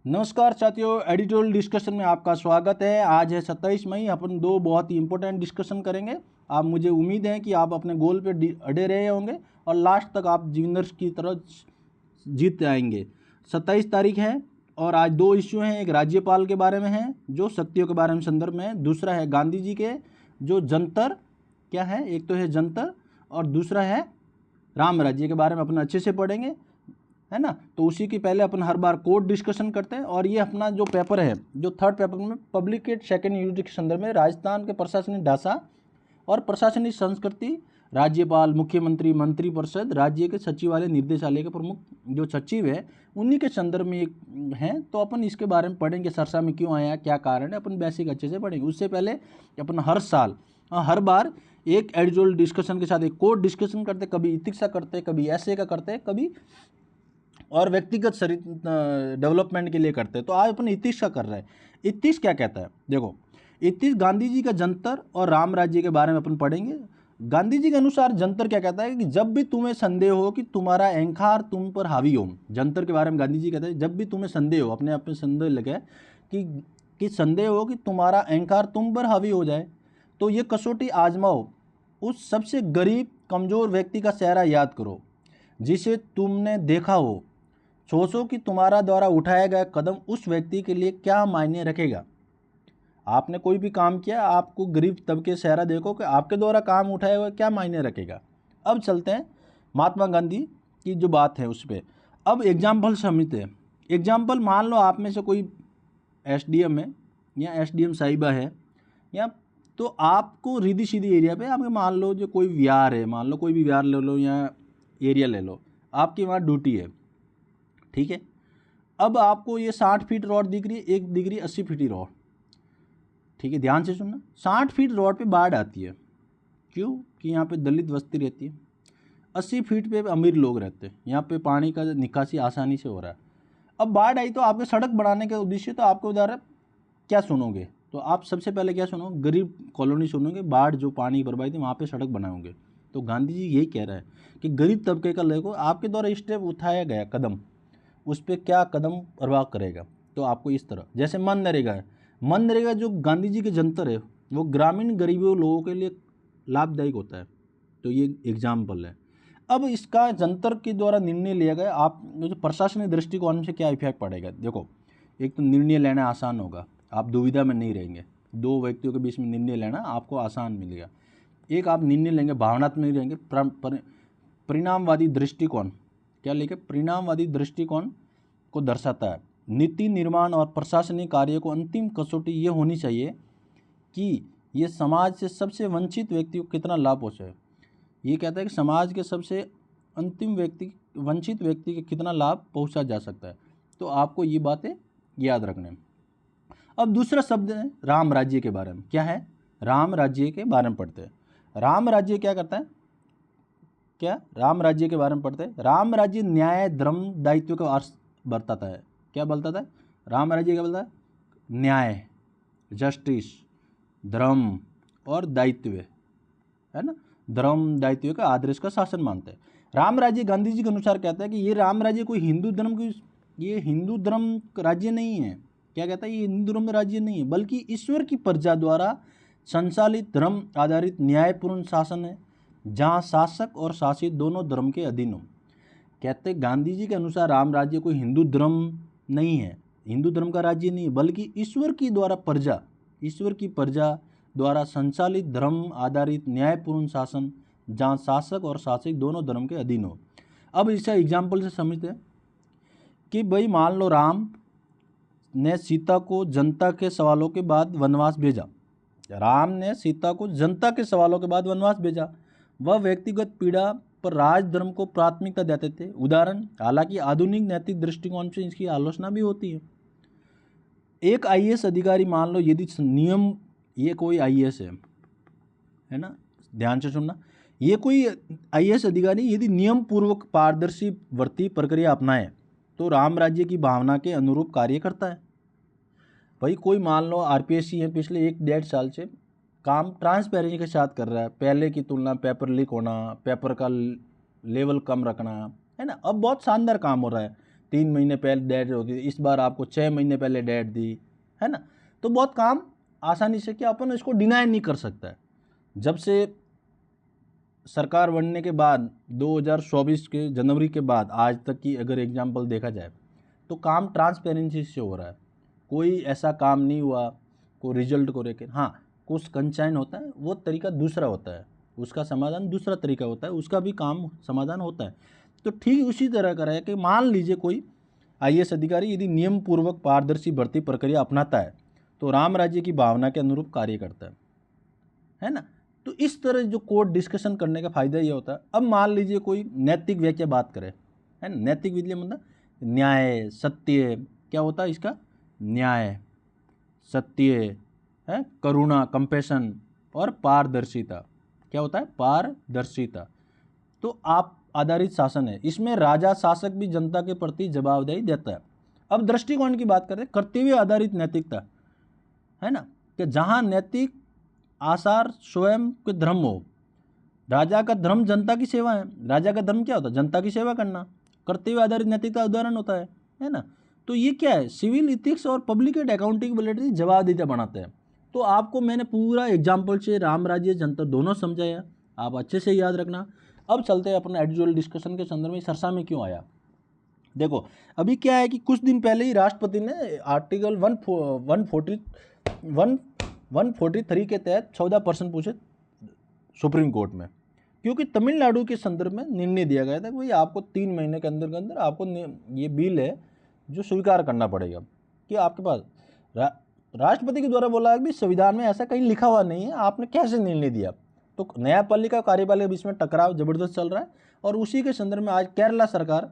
नमस्कार साथियों, editorial discussion में आपका स्वागत है। आज है 27 मई। अपन दो बहुत ही इंपॉर्टेंट डिस्कशन करेंगे। आप मुझे उम्मीद है कि आप अपने गोल पे अड़े रहे होंगे और लास्ट तक आप विनर्स की तरह जीत आएंगे। 27 तारीख है और आज दो इश्यू हैं। एक राज्यपाल के बारे में है जो सत्यों के बारे में संदर्भ में है, दूसरा है गांधी जी के जो जंतर क्या है, एक तो है जंतर और दूसरा है राम राज्य के बारे में अपन अच्छे से पढ़ेंगे, है ना। तो उसी की पहले अपन हर बार कोड डिस्कशन करते हैं। और ये अपना जो पेपर है, जो थर्ड पेपर में पब्लिकेट सेकेंड यूनिट के संदर्भ में राजस्थान के प्रशासनिक ढांचा और प्रशासनिक संस्कृति, राज्यपाल, मुख्यमंत्री, मंत्रिपरिषद, राज्य के सचिवालय निर्देशालय के प्रमुख जो सचिव है उन्हीं के संदर्भ में हैं। तो अपन इसके बारे में पढ़ेंगे, सरसा में क्यों आया, क्या कारण है, अपन बेसिक अच्छे से पढ़ेंगे। उससे पहले अपन हर साल हर बार एक एडिटोरियल डिस्कशन के साथ एक कोड डिस्कशन करते, कभी इतिक्सा करते, कभी ऐसे का करते, कभी और व्यक्तिगत डेवलपमेंट के लिए करते हैं। तो आज अपन इतिश का कर रहे हैं। इतिश क्या कहता है, देखो, इतिश गांधी जी का जंतर और राम राज्य के बारे में अपन पढ़ेंगे। गांधी जी के अनुसार जंतर क्या कहता है कि जब भी तुम्हें संदेह हो कि तुम्हारा अहंकार तुम पर हावी हो, जंतर के बारे में गांधी जी कहते हैं जब भी तुम्हें संदेह हो, अपने आप में संदेह लगे कि संदेह हो कि तुम्हारा अहंकार तुम पर हावी हो जाए, तो ये कसौटी आजमाओ। उस सबसे गरीब कमजोर व्यक्ति का चेहरा याद करो जिसे तुमने देखा हो। सोचो कि तुम्हारा द्वारा उठाया गया कदम उस व्यक्ति के लिए क्या मायने रखेगा। आपने कोई भी काम किया, आपको गरीब तबके चेहरा देखो कि आपके द्वारा काम उठाया हुआ क्या मायने रखेगा। अब चलते हैं महात्मा गांधी की जो बात है उस पर। अब एग्जाम्पल समझते हैं। एग्जाम्पल, मान लो आप में से कोई एसडीएम है या एसडीएम साहिबा है, या तो आपको रिधी सीधी एरिया पे आपके मान लो जो कोई विहार है, मान लो कोई भी विहार ले लो या एरिया ले लो, आपकी वहाँ ड्यूटी है, ठीक है। अब आपको ये 60 फीट रॉड दिख रही है, एक दिख रही है 80 फीट रॉड, ठीक है, ध्यान से सुनना। 60 फीट रॉड पे बाढ़ आती है, क्यों कि यहाँ पे दलित बस्ती रहती है। 80 फीट पे अमीर लोग रहते हैं, यहाँ पे पानी का निकासी आसानी से हो रहा है। अब बाढ़ आई तो आपके सड़क बनाने के उद्देश्य, तो आपको उधर क्या सुनोगे, तो आप सबसे पहले क्या सुनोगे, गरीब कॉलोनी सुनोगे, बाढ़ जो पानी बर्बादी थी वहाँ पे सड़क बनाओगे। तो गांधी जी यही कह रहा है कि गरीब तबके का लोगों आपके द्वारा स्टेप उठाया गया कदम, उस पर क्या कदम प्रभाव करेगा। तो आपको इस तरह, जैसे मनरेगा है, मनरेगा जो गांधी जी के जंतर है वो ग्रामीण गरीबों लोगों के लिए लाभदायक होता है। तो ये एग्जाम्पल है। अब इसका जंतर के द्वारा निर्णय लिया गया, आप जो प्रशासनिक दृष्टिकोण से क्या इफेक्ट पड़ेगा, देखो, एक तो निर्णय लेना आसान होगा, आप दुविधा में नहीं रहेंगे। दो व्यक्तियों के बीच में निर्णय लेना आपको आसान मिलेगा। एक आप निर्णय लेंगे भावनात्मक नहीं रहेंगे। परिणामवादी दृष्टिकोण क्या लेके, परिणामवादी दृष्टिकोण को दर्शाता है। नीति निर्माण और प्रशासनिक कार्य को अंतिम कसौटी ये होनी चाहिए कि ये समाज से सबसे वंचित व्यक्ति को कितना लाभ पहुँचे। ये कहता है कि समाज के सबसे अंतिम व्यक्ति, वंचित व्यक्ति के कितना लाभ पहुँचा जा सकता है। तो आपको ये बातें याद रखने। अब दूसरा शब्द है राम राज्य के बारे में, क्या है, राम राज्य के बारे में पढ़ते हैं। राम राज्य क्या करता है, क्या राम राज्य के बारे में पढ़ते हैं। राम राज्य न्याय, धर्म, दायित्व का अर्थ बताता है। क्या बताता है, राम राज्य क्या बोलता है, न्याय, जस्टिस, धर्म और दायित्व, है ना, धर्म दायित्व का आदर्श का शासन मानते हैं। राम राज्य गांधी जी के अनुसार कहता है कि ये राम राज्य कोई हिंदू धर्म की, ये हिंदू धर्म राज्य नहीं है। क्या कहता है, ये हिंदू धर्म राज्य नहीं है, बल्कि ईश्वर की प्रजा द्वारा संचालित धर्म आधारित न्यायपूर्ण शासन है जहाँ शासक और शासित दोनों धर्म के अधीन हो। कहते गांधी जी के अनुसार राम राज्य कोई हिंदू धर्म नहीं है, हिंदू धर्म का राज्य नहीं है, बल्कि ईश्वर की द्वारा प्रजा, ईश्वर की प्रजा द्वारा संचालित धर्म आधारित न्यायपूर्ण शासन जहाँ शासक और शासित दोनों धर्म के अधीन हो। अब इसे एग्जाम्पल से समझते हैं कि भाई मान लो राम ने सीता को जनता के सवालों के बाद वनवास भेजा। राम ने सीता को जनता के सवालों के बाद वनवास भेजा। वह व्यक्तिगत पीड़ा पर राजधर्म को प्राथमिकता देते थे। उदाहरण, हालांकि आधुनिक नैतिक दृष्टिकोण से इसकी आलोचना भी होती है। एक आईएएस अधिकारी, मान लो यदि नियम, ये कोई आईएएस है ना, ध्यान से सुनना, ये कोई आईएएस अधिकारी यदि नियम पूर्वक पारदर्शी भर्ती प्रक्रिया अपनाए तो राम राज्य की भावना के अनुरूप कार्य करता है। भाई कोई मान लो आरपीएससी है, पिछले 1-1.5 साल से काम ट्रांसपेरेंसी के साथ कर रहा है, पहले की तुलना पेपर लीक होना, पेपर का लेवल कम रखना, है ना, अब बहुत शानदार काम हो रहा है। 3 महीने पहले डेट होती थी, इस बार आपको 6 महीने पहले डेट दी, है ना। तो बहुत काम आसानी से क्या अपन इसको डिनाई नहीं कर सकता है। जब से सरकार बनने के बाद 2024 के जनवरी के बाद आज तक की अगर एग्जाम्पल देखा जाए तो काम ट्रांसपेरेंसी से हो रहा है। कोई ऐसा काम नहीं हुआ कोई रिजल्ट को लेकर, हाँ कुछ कंचाइन होता है, वो तरीका दूसरा होता है, उसका समाधान दूसरा तरीका होता है, उसका भी काम समाधान होता है। तो ठीक उसी तरह का है कि मान लीजिए कोई IAS अधिकारी यदि नियम पूर्वक पारदर्शी भर्ती प्रक्रिया अपनाता है तो राम राज्य की भावना के अनुरूप कार्य करता है ना। तो इस तरह जो कोर्ट डिस्कशन करने का फायदा ये होता है। अब मान लीजिए कोई नैतिक व्याख्या बात करे, है ना, नैतिक विद्या मतलब न्याय सत्य, क्या होता है इसका, न्याय सत्य है, करुणा कंपैशन और पारदर्शिता, क्या होता है, पारदर्शिता। तो आप आधारित शासन है, इसमें राजा शासक भी जनता के प्रति जवाबदेही देता है। अब दृष्टिकोण की बात करें, कर्तव्य आधारित नैतिकता, है ना, कि जहां नैतिक आचार स्वयं के धर्म हो। राजा का धर्म जनता की सेवा है, राजा का धर्म क्या होता है, जनता की सेवा करना। कर्तव्य आधारित नैतिकता उदाहरण होता है ना। तो ये क्या है, सिविल इथिक्स और पब्लिक अकाउंटेबिलिटी जवाबदेहिता बनाते हैं। तो आपको मैंने पूरा एग्जाम्पल से राम राज्य जनता दोनों समझाया, आप अच्छे से याद रखना। अब चलते हैं अपने एडिटोरियल डिस्कशन के संदर्भ में सरसा में क्यों आया। देखो अभी क्या है कि कुछ दिन पहले ही राष्ट्रपति ने आर्टिकल 143 के तहत 14% पूछे सुप्रीम कोर्ट में, क्योंकि तमिलनाडु के संदर्भ में निर्णय दिया गया था कि भाई आपको 3 महीने के अंदर आपको ये बिल है जो स्वीकार करना पड़ेगा कि आपके पास राष्ट्रपति के द्वारा बोला है कि संविधान में ऐसा कहीं लिखा हुआ नहीं है, आपने कैसे निर्णय दिया। तो न्यायपालिका कार्यपालिका के बीच में टकराव जबरदस्त चल रहा है और उसी के संदर्भ में आज केरला सरकार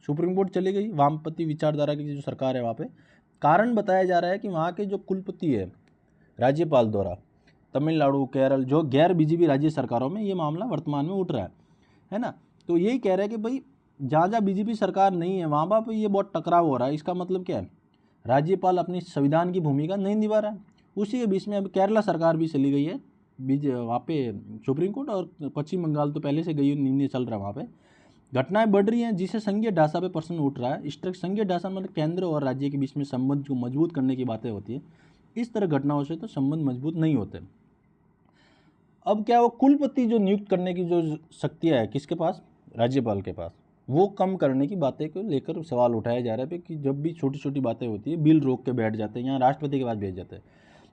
सुप्रीम कोर्ट चली गई, वामपंथी विचारधारा की जो सरकार है वहाँ पे। कारण बताया जा रहा है कि वहाँ के जो कुलपति है राज्यपाल द्वारा तमिलनाडु केरल जो गैर बीजेपी राज्य सरकारों में ये मामला वर्तमान में उठ रहा है ना। तो यही कह रहे हैं कि भाई जहाँ जहाँ बीजेपी सरकार नहीं है वहाँ पर ये बहुत टकराव हो रहा है। इसका मतलब क्या है, राज्यपाल अपनी संविधान की भूमिका नहीं निभा रहा है। उसी के बीच में अब केरला सरकार भी चली गई है वहाँ पे सुप्रीम कोर्ट, और पश्चिम बंगाल तो पहले से गई, निर्णय चल रहा है वहाँ पे। घटनाएं बढ़ रही हैं जिससे संघीय ढांचा पे प्रश्न उठ रहा है। इस तरह संघीय ढांचा मतलब केंद्र और राज्य के बीच में संबंध को मजबूत करने की बातें होती है। इस तरह घटनाओं से तो संबंध मजबूत नहीं होते। अब क्या वो कुलपति जो नियुक्त करने की जो शक्तियाँ है किसके पास, राज्यपाल के पास, वो कम करने की बातें को लेकर सवाल उठाया जा रहा है कि जब भी छोटी छोटी बातें होती है बिल रोक के बैठ जाते हैं, यहाँ राष्ट्रपति के पास भेज जाते हैं।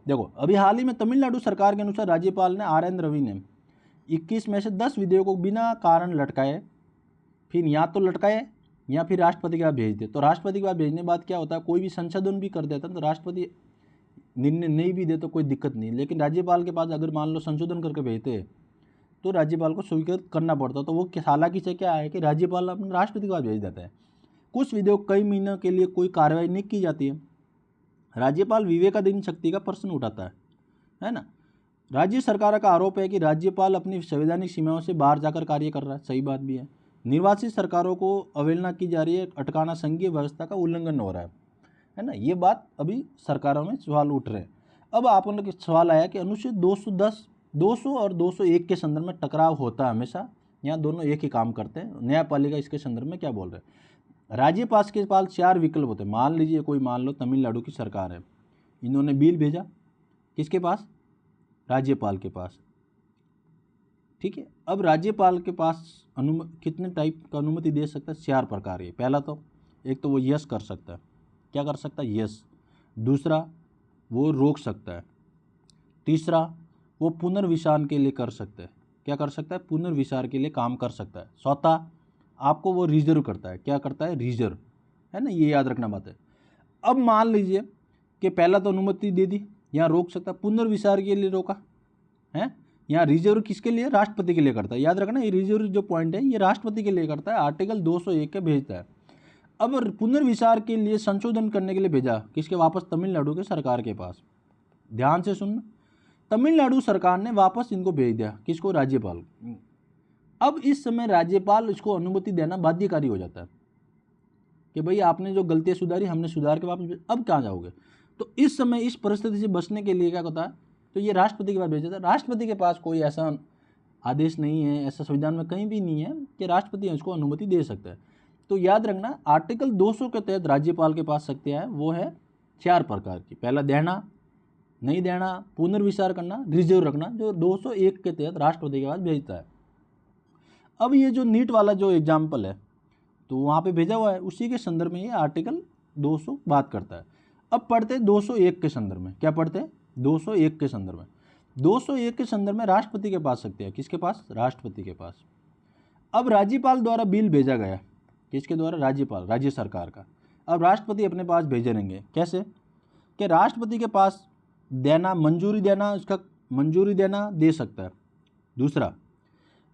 देखो अभी हाल ही में तमिलनाडु सरकार के अनुसार राज्यपाल ने RN रवि ने 21 में से 10 विधेयकों को बिना कारण लटकाए, फिर या तो लटकाए या फिर राष्ट्रपति के पास भेज दे। तो राष्ट्रपति के पास भेजने के बाद क्या होता है, कोई भी संशोधन भी कर देता है तो राष्ट्रपति निर्णय नहीं भी दे तो कोई दिक्कत नहीं, लेकिन राज्यपाल के पास अगर मान लो संशोधन करके भेजते तो राज्यपाल को स्वीकृत करना पड़ता। तो वो हालांकि से क्या है कि राज्यपाल अपने राष्ट्रपति के पास भेज देता है। कुछ विधेयक कई महीनों के लिए कोई कार्रवाई नहीं की जाती है। राज्यपाल विवेकाधीन शक्ति का प्रश्न उठाता है ना। राज्य सरकार का आरोप है कि राज्यपाल अपनी संवैधानिक सीमाओं से बाहर जाकर कार्य कर रहा है, सही बात भी है। निर्वाचित सरकारों को अवहेलना की जा रही है, अटकाना संघीय व्यवस्था का उल्लंघन हो रहा है ना। ये बात अभी सरकारों में सवाल उठ रहे हैं। अब आप लोग सवाल आया कि अनुच्छेद 200 और 201 के संदर्भ में टकराव होता है हमेशा, यहाँ दोनों एक ही काम करते हैं। न्यायपालिका इसके संदर्भ में क्या बोल रहे हैं, राज्यपाल के पास 4 विकल्प होते हैं। मान लीजिए कोई मान लो तमिलनाडु की सरकार है, इन्होंने बिल भेजा किसके पास, राज्यपाल के पास, ठीक है। अब राज्यपाल के पास कितने टाइप का अनुमति दे सकता है, 4 प्रकार के। पहला तो एक तो वो यस कर सकता है, क्या कर सकता है, यस। दूसरा वो रोक सकता है। तीसरा वो पुनर्विचार के लिए कर सकता है, क्या कर सकता है, पुनर्विचार के लिए काम कर सकता है। चौथा आपको वो रिजर्व करता है, क्या करता है, रिजर्व, है ना, ये याद रखना बात है। अब मान लीजिए कि पहला तो अनुमति दे दी, यहाँ रोक सकता है, पुनर्विचार के लिए रोका है, यहाँ रिजर्व किसके लिए, राष्ट्रपति के लिए करता है। याद रखना ये रिजर्व जो पॉइंट है ये राष्ट्रपति के लिए करता है, आर्टिकल 201 के भेजता है। अब पुनर्विचार के लिए संशोधन करने के लिए भेजा किसके, वापस तमिलनाडु के सरकार के पास। ध्यान से सुनना, तमिलनाडु सरकार ने वापस इनको भेज दिया किसको, राज्यपाल। अब इस समय राज्यपाल इसको अनुमति देना बाध्यकारी हो जाता है कि भाई आपने जो गलतियां सुधारी हमने सुधार के वापस, अब कहाँ जाओगे। तो इस समय इस परिस्थिति से बचने के लिए क्या होता है, तो ये राष्ट्रपति के पास भेजा था। राष्ट्रपति के पास कोई ऐसा आदेश नहीं है, ऐसा संविधान में कहीं भी नहीं है कि राष्ट्रपति इसको अनुमति दे सकता है। तो याद रखना आर्टिकल 200 के तहत राज्यपाल के पास शक्तियाँ हैं, वो है 4 प्रकार की। पहला देना, नहीं देना, पुनर्विचार करना, रिजर्व रखना, जो 201 के तहत राष्ट्रपति के पास भेजता है। अब ये जो नीट वाला जो एग्जाम्पल है तो वहाँ पे भेजा हुआ है, उसी के संदर्भ में ये आर्टिकल 200 बात करता है। अब पढ़ते हैं 201 के संदर्भ में। क्या पढ़ते हैं? 201 के संदर्भ में। 201 के संदर्भ में राष्ट्रपति के पास शक्ति है। किसके पास? राष्ट्रपति के पास। अब राज्यपाल द्वारा बिल भेजा गया, किसके द्वारा? राज्यपाल, राज्य सरकार का। अब राष्ट्रपति अपने पास भेजे रहेंगे। कैसे? कि राष्ट्रपति के पास देना, मंजूरी देना, उसका मंजूरी देना दे सकता है। दूसरा,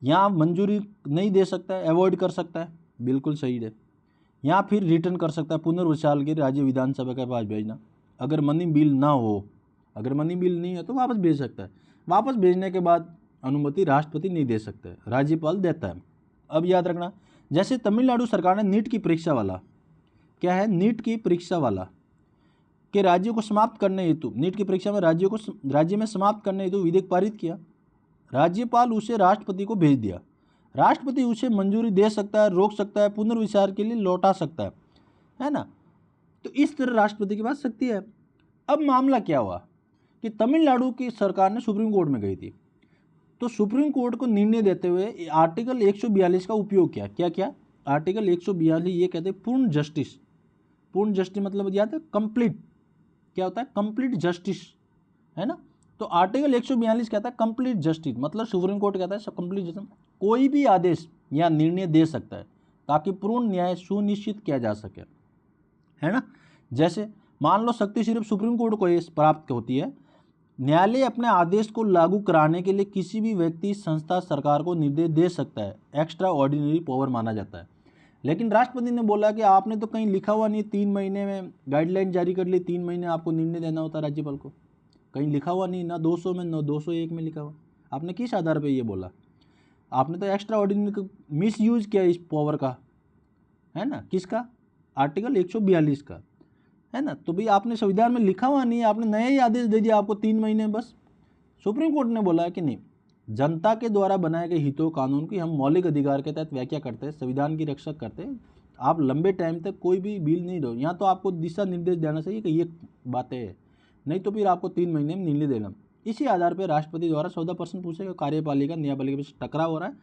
यहाँ मंजूरी नहीं दे सकता है, अवॉइड कर सकता है, बिल्कुल सही है। या फिर रिटर्न कर सकता है, पुनर्विचार के राज्य विधानसभा के पास भेजना। अगर मनी बिल ना हो, अगर मनी बिल नहीं है तो वापस भेज सकता है। वापस भेजने के बाद अनुमति राष्ट्रपति नहीं दे सकते, राज्यपाल देता है। अब याद रखना, जैसे तमिलनाडु सरकार ने नीट की परीक्षा वाला, क्या है? नीट की परीक्षा वाला के राज्यों को समाप्त करने हेतु, नीट की परीक्षा में राज्य में समाप्त करने हेतु विधेयक पारित किया। राज्यपाल उसे राष्ट्रपति को भेज दिया। राष्ट्रपति उसे मंजूरी दे सकता है, रोक सकता है, पुनर्विचार के लिए लौटा सकता है ना? तो इस तरह राष्ट्रपति के पास शक्ति है। अब मामला क्या हुआ कि तमिलनाडु की सरकार ने सुप्रीम कोर्ट में गई थी, तो सुप्रीम कोर्ट को निर्णय देते हुए आर्टिकल 142 का उपयोग किया। क्या क्या? आर्टिकल 142 ये कहते हैं पूर्ण जस्टिस। पूर्ण जस्टिस मतलब याद है? कंप्लीट। क्या होता है? कंप्लीट जस्टिस, है ना? तो आर्टिकल 142 कहता है कंप्लीट जस्टिस, मतलब सुप्रीम कोर्ट कहता है कंप्लीट जस्टिस, कोई भी आदेश या निर्णय दे सकता है ताकि पूर्ण न्याय सुनिश्चित किया जा सके, है ना? जैसे मान लो शक्ति सिर्फ सुप्रीम कोर्ट को ये प्राप्त होती है, न्यायालय अपने आदेश को लागू कराने के लिए किसी भी व्यक्ति, संस्था, सरकार को निर्देश दे सकता है, एक्स्ट्रा ऑर्डिनरी पावर माना जाता है। लेकिन राष्ट्रपति ने बोला कि आपने तो कहीं लिखा हुआ नहीं, 3 महीने में गाइडलाइन जारी कर ली, 3 महीने आपको निर्णय देना होता है राज्यपाल को, कहीं लिखा हुआ नहीं, ना 200 में ना 201 में लिखा हुआ। आपने किस आधार पे ये बोला? आपने तो एक्स्ट्रा ऑर्डिनरी मिस यूज किया इस पावर का, है ना? किसका? आर्टिकल 142 का, है ना? तो भाई आपने संविधान में लिखा हुआ नहीं है, आपने नया ही आदेश दे दिया आपको 3 महीने बस। सुप्रीम कोर्ट ने बोला है कि नहीं, जनता के द्वारा बनाए गए हितों कानून की हम मौलिक अधिकार के तहत व्याख्या करते हैं, संविधान की रक्षा करते हैं। आप लंबे टाइम तक कोई भी बिल नहीं दो, यहाँ तो आपको दिशा निर्देश देना चाहिए कि ये बातें है, नहीं तो फिर आपको 3 महीने में निर्णय देना। इसी आधार पर राष्ट्रपति द्वारा 14% पूछेगा, कार्यपालिका न्यायपालिका के बीच टकराव हो रहा है।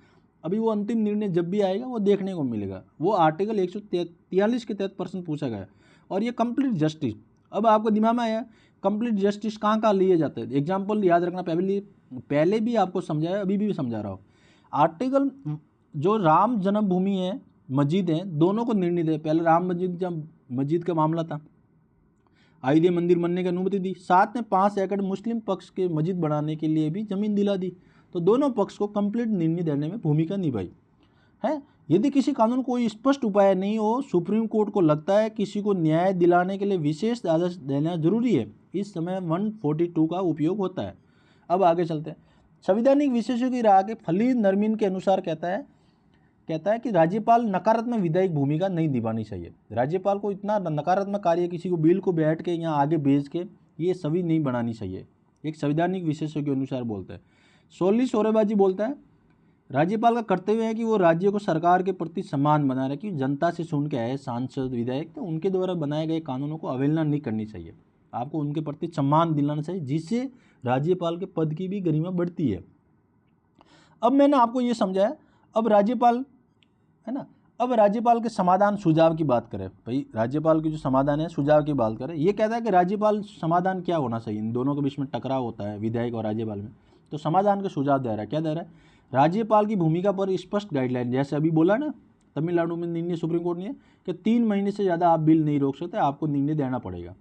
अभी वो अंतिम निर्णय जब भी आएगा वो देखने को मिलेगा। वो आर्टिकल 143 के तहत प्रश्न पूछा गया और ये कंप्लीट जस्टिस। अब आपको दिमाग में आया कंप्लीट जस्टिस कहाँ कहाँ लिए जाते हैं? एग्जाम्पल याद रखना, पहले भी आपको समझाया, अभी भी समझा रहा हूँ। आर्टिकल जो राम जन्मभूमि है, मस्जिद है, दोनों को निर्णय दे। पहले राम मस्जिद, जब मस्जिद का मामला था, अयोध्या मंदिर बनने की अनुमति दी। साथ में 5 एकड़ मुस्लिम पक्ष के मस्जिद बनाने के लिए भी जमीन दिला दी। तो दोनों पक्ष को कंप्लीट निर्णय देने में भूमिका निभाई है। यदि किसी कानून कोई स्पष्ट उपाय नहीं हो, सुप्रीम कोर्ट को लगता है किसी को न्याय दिलाने के लिए विशेष आदेश देना जरूरी है, इस समय 142 का उपयोग होता है। अब आगे चलते हैं। संवैधानिक विशेषज्ञों की राय के फलीद नरमीन के अनुसार कहता है कि राज्यपाल नकारात्मक विधायक भूमिका नहीं निभानी चाहिए। राज्यपाल को इतना नकारात्मक कार्य, किसी को बिल को बैठ के यहाँ आगे भेज के ये सभी नहीं बनानी चाहिए, एक संवैधानिक विशेषज्ञों के अनुसार बोलता है। सोली शोरेबाजी बोलता है राज्यपाल का कर्तव्य है कि वो राज्य को सरकार के प्रति सम्मान बना रहे, कि जनता से सुन के आए सांसद, विधायक, तो उनके द्वारा बनाए गए कानूनों को अवहेलना नहीं करनी चाहिए। आपको उनके प्रति सम्मान दिलाना चाहिए, जिससे राज्यपाल के पद की भी गरिमा बढ़ती है। अब मैंने आपको ये समझाया। अब राज्यपाल, है ना, अब राज्यपाल के समाधान सुझाव की बात करें। भाई राज्यपाल की जो समाधान है, सुझाव की बात करें। ये कहता है कि राज्यपाल समाधान क्या होना चाहिए, इन दोनों के बीच में टकराव होता है विधायक और राज्यपाल में, तो समाधान का सुझाव दे रहा है। क्या दे रहा है? राज्यपाल की भूमिका पर स्पष्ट गाइडलाइन, जैसे अभी बोला ना, तमिलनाडु में निर्णय सुप्रीम कोर्ट ने है कि 3 महीने से ज़्यादा आप बिल नहीं रोक सकते, आपको निर्णय देना पड़ेगा,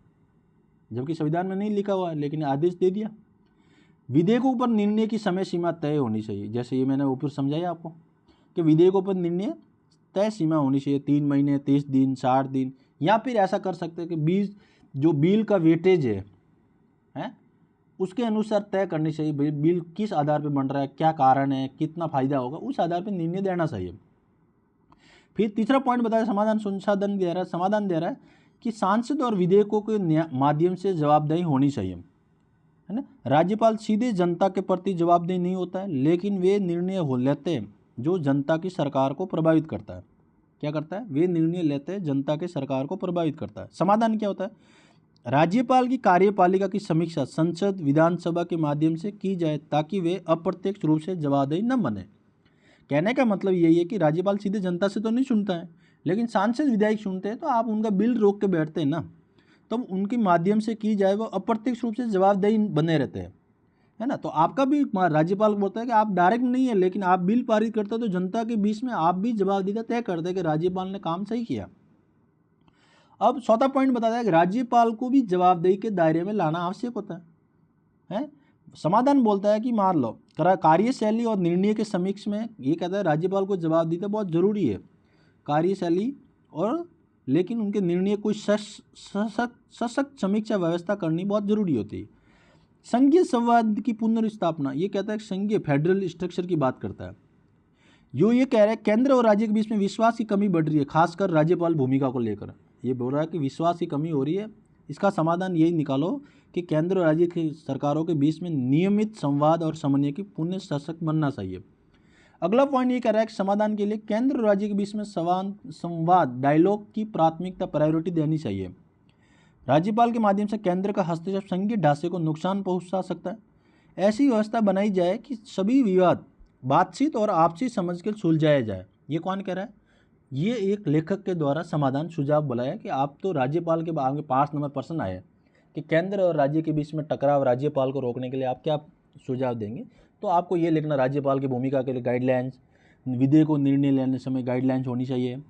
जबकि संविधान में नहीं लिखा हुआ है, लेकिन आदेश दे दिया। विधेयकों पर निर्णय की समय सीमा तय होनी चाहिए, जैसे ये मैंने ऊपर समझाया आपको कि विधेयकों पर निर्णय तय सीमा होनी चाहिए, 3 महीने, 30 दिन, 60 दिन, या फिर ऐसा कर सकते हैं कि जो बिल का वेटेज है उसके अनुसार तय करनी चाहिए। बिल किस आधार पर बन रहा है, क्या कारण है, कितना फायदा होगा, उस आधार पर निर्णय देना चाहिए। फिर तीसरा पॉइंट बताया, समाधान दे रहा है कि सांसद और विधेयकों के माध्यम से जवाबदेही होनी चाहिए, है ना। राज्यपाल सीधे जनता के प्रति जवाबदेह नहीं होता है, लेकिन वे निर्णय हो लेते हैं जो जनता की सरकार को प्रभावित करता है। क्या करता है, वे निर्णय लेते हैं जनता के सरकार को प्रभावित करता है। समाधान क्या होता है, राज्यपाल की कार्यपालिका की समीक्षा संसद विधानसभा के माध्यम से की जाए ताकि वे अप्रत्यक्ष रूप से जवाबदेही न बने। कहने का मतलब यही है कि राज्यपाल सीधे जनता से तो नहीं सुनता है, लेकिन सांसद विधायक सुनते हैं, तो आप उनका बिल रोक के बैठते हैं ना, तो उनके माध्यम से की जाए वो अप्रत्यक्ष रूप से जवाबदेही बने रहते हैं, है ना। तो आपका भी राज्यपाल बोलता है कि आप डायरेक्ट नहीं है, लेकिन आप बिल पारित करते हो तो जनता के बीच में आप भी जवाबदेही तय करते हैं कि राज्यपाल ने काम सही किया। अब चौथा पॉइंट बताता है कि राज्यपाल को भी जवाबदेही के दायरे में लाना आवश्यक होता है। समाधान बोलता है कि मान लो कार्यशैली और निर्णय के समीक्षा में ये कहता है राज्यपाल को जवाबदेही बहुत जरूरी है, कार्यशैली और लेकिन उनके निर्णय को सशक्त समीक्षा व्यवस्था करनी बहुत जरूरी होती है। संघीय संवाद की पुनर्स्थापना, ये कहता है कि संघीय फेडरल स्ट्रक्चर की बात करता है। ये कह रहा है केंद्र और राज्य के बीच में विश्वास की कमी बढ़ रही है, खासकर राज्यपाल भूमिका को लेकर। ये बोल रहा है कि विश्वास की कमी हो रही है। इसका समाधान यही निकालो कि केंद्र और राज्य की सरकारों के बीच में नियमित संवाद और समन्वय की पुण्य सशक्त बनना चाहिए। अगला पॉइंट ये कह रहा है कि समाधान के लिए केंद्र और राज्य के बीच में संवाद डायलॉग की प्राथमिकता प्रायोरिटी देनी चाहिए। राज्यपाल के माध्यम से केंद्र का हस्तक्षेप संघीय ढांचे को नुकसान पहुंचा सकता है। ऐसी व्यवस्था बनाई जाए कि सभी विवाद बातचीत और आपसी समझ के सुलझाया जाए। ये कौन कह रहा है, ये एक लेखक के द्वारा समाधान सुझाव बोला है कि आप तो राज्यपाल के आगे 5 नंबर प्रश्न आए कि केंद्र और राज्य के बीच में टकराव राज्यपाल को रोकने के लिए आप क्या सुझाव देंगे, तो आपको ये लिखना राज्यपाल की भूमिका के लिए गाइडलाइंस, विधेयक को निर्णय लेने समय गाइडलाइंस होनी चाहिए,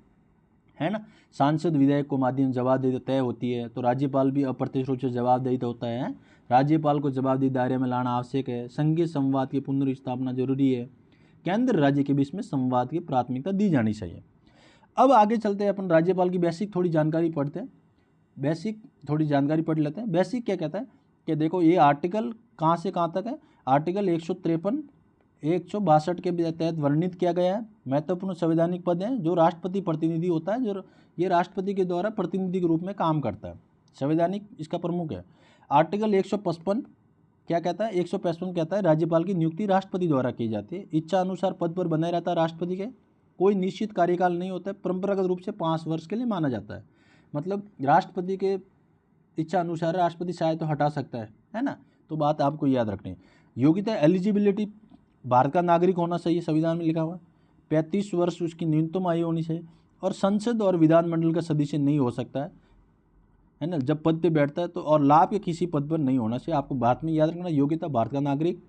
है ना। सांसद विधायक को माध्यम जवाबदेही तय होती है, तो राज्यपाल भी अप्रत्यक्ष रूप से जवाबदेही तो होता है। राज्यपाल को जवाबदेही दायरे में लाना आवश्यक है। संघीय संवाद की पुनर्स्थापना जरूरी है। केंद्र राज्य के बीच में संवाद की प्राथमिकता दी जानी चाहिए। अब आगे चलते हैं, अपन राज्यपाल की बेसिक थोड़ी जानकारी पढ़ते हैं। बेसिक थोड़ी जानकारी पढ़ लेते हैं। बेसिक क्या कहता है कि देखो ये आर्टिकल कहाँ से कहाँ तक है, आर्टिकल 153 162 के तहत वर्णित किया गया है। महत्वपूर्ण संवैधानिक पद हैं जो राष्ट्रपति प्रतिनिधि होता है, जो ये राष्ट्रपति के द्वारा प्रतिनिधि के रूप में काम करता है। संवैधानिक इसका प्रमुख है। आर्टिकल 155 क्या कहता है, 155 कहता है राज्यपाल की नियुक्ति राष्ट्रपति द्वारा की जाती है। इच्छा अनुसार पद पर बने रहता है राष्ट्रपति के, कोई निश्चित कार्यकाल नहीं होता है, परंपरागत रूप से 5 वर्ष के लिए माना जाता है। मतलब राष्ट्रपति के इच्छा अनुसार राष्ट्रपति शायद तो हटा सकता है ना। तो बात आपको याद रखनी है। योग्यता एलिजिबिलिटी, भारत का नागरिक होना चाहिए, संविधान में लिखा हुआ है। 35 वर्ष उसकी न्यूनतम आयु होनी चाहिए, और संसद और विधानमंडल का सदस्य नहीं हो सकता है ना जब पद पे बैठता है तो, और लाभ के किसी पद पर नहीं होना चाहिए। आपको भारत में याद रखना, योग्यता भारत का नागरिक,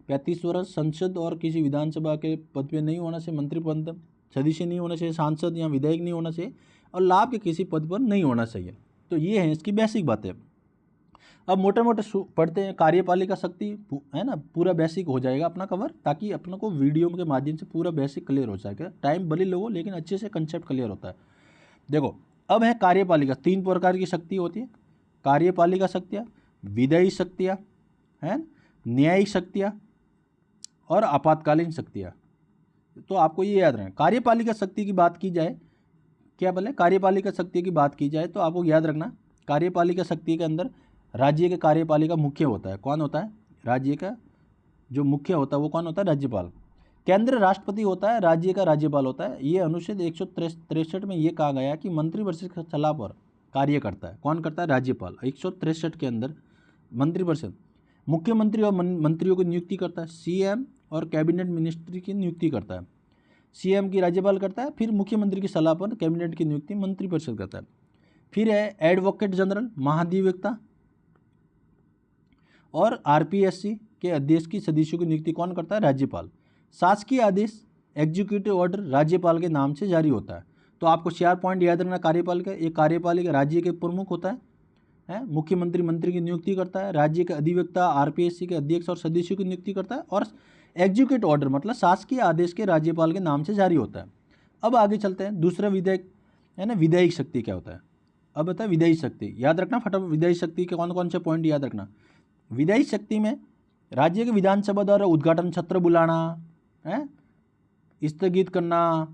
35 वर्ष, संसद और किसी विधानसभा के पद पे नहीं होना चाहिए, मंत्री पद सदस्य नहीं होना चाहिए, सांसद या विधायक नहीं होना चाहिए, और लाभ के किसी पद पर नहीं होना चाहिए। तो ये है इसकी बेसिक बातें। अब मोटे मोटे पढ़ते हैं। कार्यपालिका शक्ति, है ना, पूरा बेसिक हो जाएगा अपना कवर, ताकि अपने को वीडियो के माध्यम से पूरा बेसिक क्लियर हो जाएगा। टाइम भले लो लेकिन अच्छे से कंसेप्ट क्लियर होता है। देखो अब है कार्यपालिका। 3 प्रकार की शक्ति होती है, कार्यपालिका शक्तियाँ, विधायी शक्तियाँ, है न्यायिक शक्तियाँ और आपातकालीन शक्तियाँ। तो आपको ये याद रखना, कार्यपालिका शक्ति की बात की जाए, क्या बोले, कार्यपालिका शक्ति की बात की जाए तो आपको याद रखना, कार्यपालिका शक्ति के अंदर राज्य के कार्यपालिका मुख्य होता है। कौन होता है, राज्य का जो मुख्य होता है वो कौन होता है, राज्यपाल। केंद्र राष्ट्रपति होता है, राज्य का राज्यपाल होता है। ये अनुच्छेद 163 में ये कहा गया है कि मंत्रिपरिषद की सलाह पर कार्य करता है। कौन करता है, राज्यपाल। 163 के अंदर मंत्रिपरिषद मुख्यमंत्री और मंत्रियों की नियुक्ति करता है। सीएम और कैबिनेट मिनिस्ट्री की नियुक्ति करता है। सीएम की राज्यपाल करता है, फिर मुख्यमंत्री की सलाह पर कैबिनेट की नियुक्ति मंत्रिपरिषद करता है। फिर है एडवोकेट जनरल, महाधिवक्ता और आरपीएससी के अध्यक्ष की सदस्यों की नियुक्ति कौन करता है, राज्यपाल। शासकीय आदेश एग्जीक्यूटिव ऑर्डर राज्यपाल के नाम से जारी होता है। तो आपको 4 पॉइंट याद रखना कार्यपालिका। एक कार्यपालिका राज्य के प्रमुख होता है, मुख्यमंत्री मंत्री की नियुक्ति करता है, राज्य के अधिवक्ता आरपीएससी के अध्यक्ष और सदस्यों की नियुक्ति करता है, और एग्जीक्यूटिव ऑर्डर मतलब शासकीय आदेश के राज्यपाल के नाम से जारी होता है। अब आगे चलते हैं। दूसरा विधायक है ना, विधायिक शक्ति क्या होता है। अब बता विधायिक शक्ति याद रखना फटाफट। विधायिक शक्ति के कौन कौन से पॉइंट याद रखना। विधायी शक्ति में राज्य के विधानसभा द्वारा उद्घाटन सत्र बुलाना है, स्थगित करना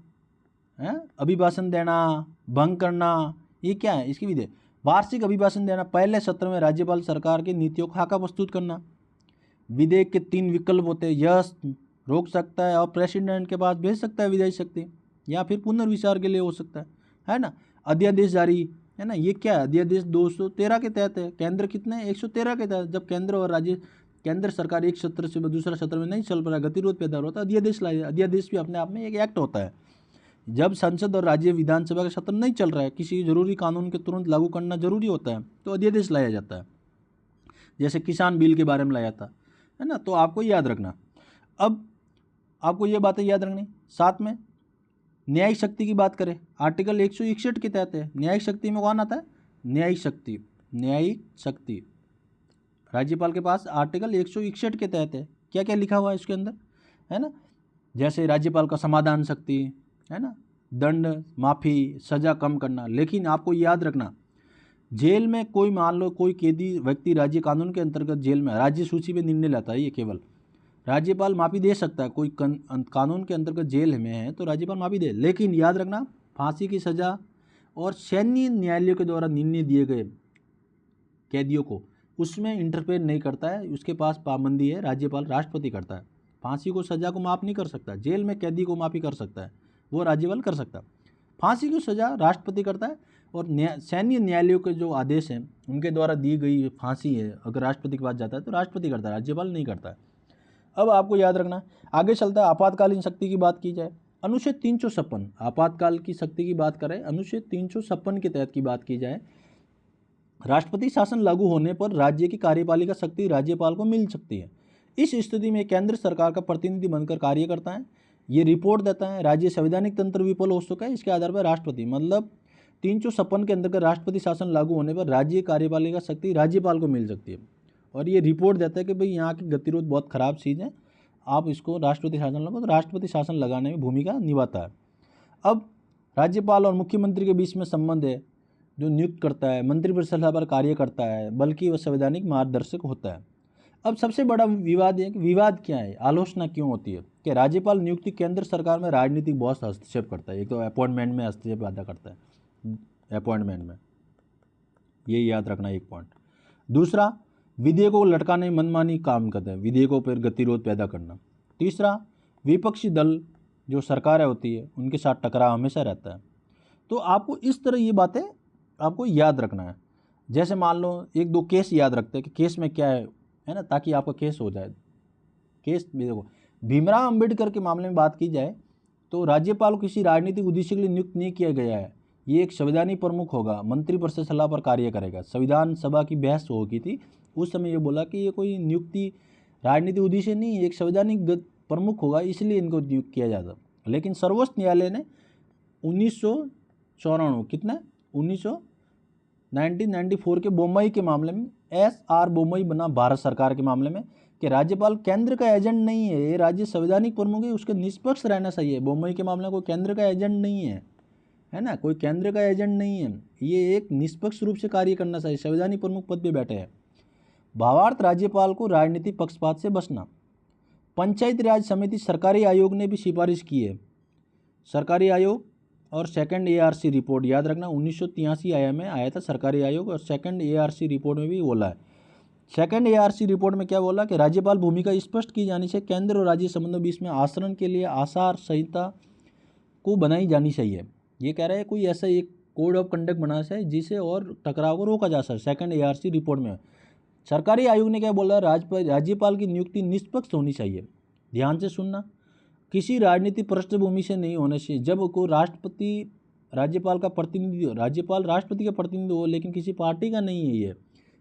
है, अभिभाषण देना, भंग करना, ये क्या है इसकी विधि। वार्षिक अभिभाषण देना, पहले सत्र में राज्यपाल सरकार की नीतियों का खाका प्रस्तुत करना। विधेयक के 3 विकल्प होते हैं, यह रोक सकता है और प्रेसिडेंट के पास भेज सकता है विधायी शक्ति। या फिर पुनर्विचार के लिए हो सकता है ना। अध्यादेश जारी है ना, ये क्या है, अध्यादेश 213 के तहत है, केंद्र कितने 113 के तहत। जब केंद्र और राज्य, केंद्र सरकार एक क्षेत्र से दूसरा क्षेत्र में नहीं चल पा रहा, गतिरोध पैदा हो रहा, तो अध्यादेश लाए। अध्यादेश भी अपने आप में एक एक्ट होता है। जब संसद और राज्य विधानसभा का सत्र नहीं चल रहा है, किसी जरूरी कानून के तुरंत लागू करना जरूरी होता है, तो अध्यादेश लाया जाता है। जैसे किसान बिल के बारे में लाया था, है ना, तो आपको याद रखना। अब आपको ये बातें याद रखनी। साथ में न्यायिक शक्ति की बात करें, आर्टिकल 161 के तहत है। न्यायिक शक्ति में कौन आता है, न्यायिक शक्ति, न्यायिक शक्ति राज्यपाल के पास आर्टिकल 161 के तहत है। क्या क्या लिखा हुआ है इसके अंदर, है ना, जैसे राज्यपाल का समाधान शक्ति, है ना, दंड माफ़ी, सज़ा कम करना। लेकिन आपको याद रखना, जेल में कोई, मान लो कोई कैदी व्यक्ति राज्य कानून के अंतर्गत जेल में, राज्य सूची में निर्णय लेता है, ये केवल राज्यपाल माफ़ी दे सकता है। कोई कानून के अंतर्गत जेल में है तो राज्यपाल माफ़ी दे, लेकिन याद रखना फांसी की सज़ा और सैन्य न्यायालयों के द्वारा निर्णय दिए गए कैदियों को, उसमें इंटरफेयर नहीं करता है, उसके पास पाबंदी है, राज्यपाल राष्ट्रपति करता है। फांसी को सज़ा को माफ़ नहीं कर सकता, जेल में कैदी को माफ़ी कर सकता है, वो राज्यपाल कर सकता। फांसी की सज़ा राष्ट्रपति करता है, और सैन्य न्यायालयों के जो आदेश हैं उनके द्वारा दी गई फांसी है, अगर राष्ट्रपति के पास जाता है तो राष्ट्रपति करता है, राज्यपाल नहीं करता है। अब आपको याद रखना, आगे चलता है आपातकालीन शक्ति की बात की जाए, अनुच्छेद 356, आपातकाल की शक्ति की बात करें, अनुच्छेद 356 के तहत की बात की जाए, राष्ट्रपति शासन लागू होने पर राज्य की कार्यपालिका शक्ति राज्यपाल को मिल सकती है। इस स्थिति में केंद्र सरकार का प्रतिनिधि बनकर कार्य करता है, ये रिपोर्ट देता है, राज्य संवैधानिक तंत्र विफल हो चुका है, इसके आधार पर राष्ट्रपति, मतलब 356 के अंतर्गत राष्ट्रपति शासन लागू होने पर राज्य कार्यपालिका शक्ति राज्यपाल को मिल सकती है, और ये रिपोर्ट देता है कि भाई यहाँ की गतिरोध बहुत खराब चीज़ है, आप इसको राष्ट्रपति शासन लगाओ, तो राष्ट्रपति शासन लगाने में भूमिका निभाता है। अब राज्यपाल और मुख्यमंत्री के बीच में संबंध है, जो नियुक्त करता है, मंत्रिपरिषद सलाह पर कार्य करता है, बल्कि वह संवैधानिक मार्गदर्शक होता है। अब सबसे बड़ा विवाद है कि विवाद क्या है, आलोचना क्यों होती है कि राज्यपाल नियुक्ति केंद्र सरकार में राजनीतिक बहुत हस्तक्षेप करता है। एक तो अपॉइंटमेंट में हस्तक्षेप पैदा करता है, अपॉइंटमेंट में, ये याद रखना एक पॉइंट। दूसरा, विधेयकों को लटकाने में मनमानी काम करते हैं, विधेयकों पर गतिरोध पैदा करना। तीसरा, विपक्षी दल जो सरकारें होती है उनके साथ टकराव हमेशा रहता है। तो आपको इस तरह ये बातें आपको याद रखना है। जैसे मान लो एक दो केस याद रखते हैं कि केस में क्या है ना, ताकि आपका केस हो जाए। केस भी देखो, भीमराव अंबेडकर के मामले में बात की जाए तो राज्यपाल को किसी राजनीतिक उद्देश्य के लिए नियुक्त नहीं किया गया है, ये एक संवैधानिक प्रमुख होगा, मंत्रिपरिषद सलाह पर कार्य करेगा। संविधान सभा की बहस हो गई थी, उस समय ये बोला कि ये कोई नियुक्ति राजनीतिक उद्देश्य नहीं, एक संवैधानिक प्रमुख होगा, इसलिए इनको नियुक्त किया जाता। लेकिन सर्वोच्च न्यायालय ने 1994 कितना 1994 के बोम्मई के मामले में, SR बोम्मई बना भारत सरकार के मामले में, कि राज्यपाल केंद्र का एजेंट नहीं है, ये राज्य संवैधानिक प्रमुख है, उसके निष्पक्ष रहना चाहिए। बोम्मई के मामले में कोई केंद्र का एजेंट नहीं है ना, कोई केंद्र का एजेंट नहीं है, ये एक निष्पक्ष रूप से कार्य करना चाहिए, संवैधानिक प्रमुख पद पे बैठे हैं। भावार्थ, राज्यपाल को राजनीतिक पक्षपात से बचना। पंचायती राज समिति सरकारी आयोग ने भी सिफारिश की है, सरकारी आयोग और सेकंड ARC रिपोर्ट याद रखना, 1983 में आया था सरकारी आयोग, और सेकंड ARC रिपोर्ट में भी बोला है। सेकंड ARC रिपोर्ट में क्या बोला कि राज्यपाल भूमिका स्पष्ट की जानी चाहिए, केंद्र और राज्य संबंधों बीच में आचरण के लिए आचार संहिता को बनाई जानी चाहिए। ये कह रहा है कोई ऐसा एक कोड ऑफ कंडक्ट बनाना चाहिए जिसे और टकराव को रोका जा सके। सेकंड ARC रिपोर्ट में सरकारी आयोग ने क्या बोला, राज्यपाल की नियुक्ति निष्पक्ष होनी चाहिए। ध्यान से सुनना, किसी राजनीतिक पृष्ठभूमि से नहीं होने से, जब को राष्ट्रपति राज्यपाल का प्रतिनिधि हो, राज्यपाल राष्ट्रपति का प्रतिनिधि हो, लेकिन किसी पार्टी का नहीं है ये।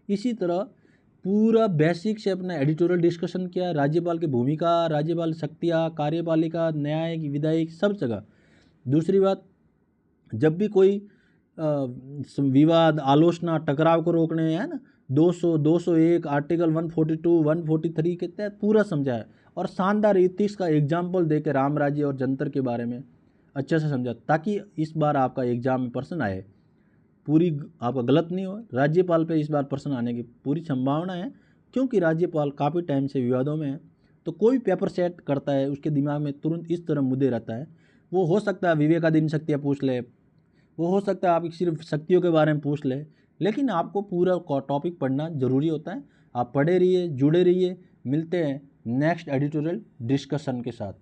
इसी तरह पूरा बेसिक से अपना एडिटोरियल डिस्कशन किया, राज्यपाल की भूमिका, राज्यपाल शक्तियाँ, कार्यपालिका, न्यायिक, विधायिक, सब जगह। दूसरी बात, जब भी कोई विवाद, आलोचना, टकराव को रोकने, है ना, 200, 201, आर्टिकल 142, 143 के तहत पूरा समझाया, और शानदार इतिहास का एग्जाम्पल दे के राम राज्य और जंतर के बारे में अच्छे से समझा, ताकि इस बार आपका एग्जाम में प्रश्न आए, पूरी आपका गलत नहीं हो। राज्यपाल पे इस बार प्रश्न आने की पूरी संभावना है, क्योंकि राज्यपाल काफ़ी टाइम से विवादों में है, तो कोई पेपर सेट करता है उसके दिमाग में तुरंत इस तरह मुद्दे रहता है। वो हो सकता है विवेकाधीन शक्तियाँ पूछ ले, वो हो सकता है आप सिर्फ शक्तियों के बारे में पूछ ले, लेकिन आपको पूरा टॉपिक पढ़ना ज़रूरी होता है। आप पढ़े रहिए, जुड़े रहिए, मिलते हैं नेक्स्ट एडिटोरियल डिस्कशन के साथ।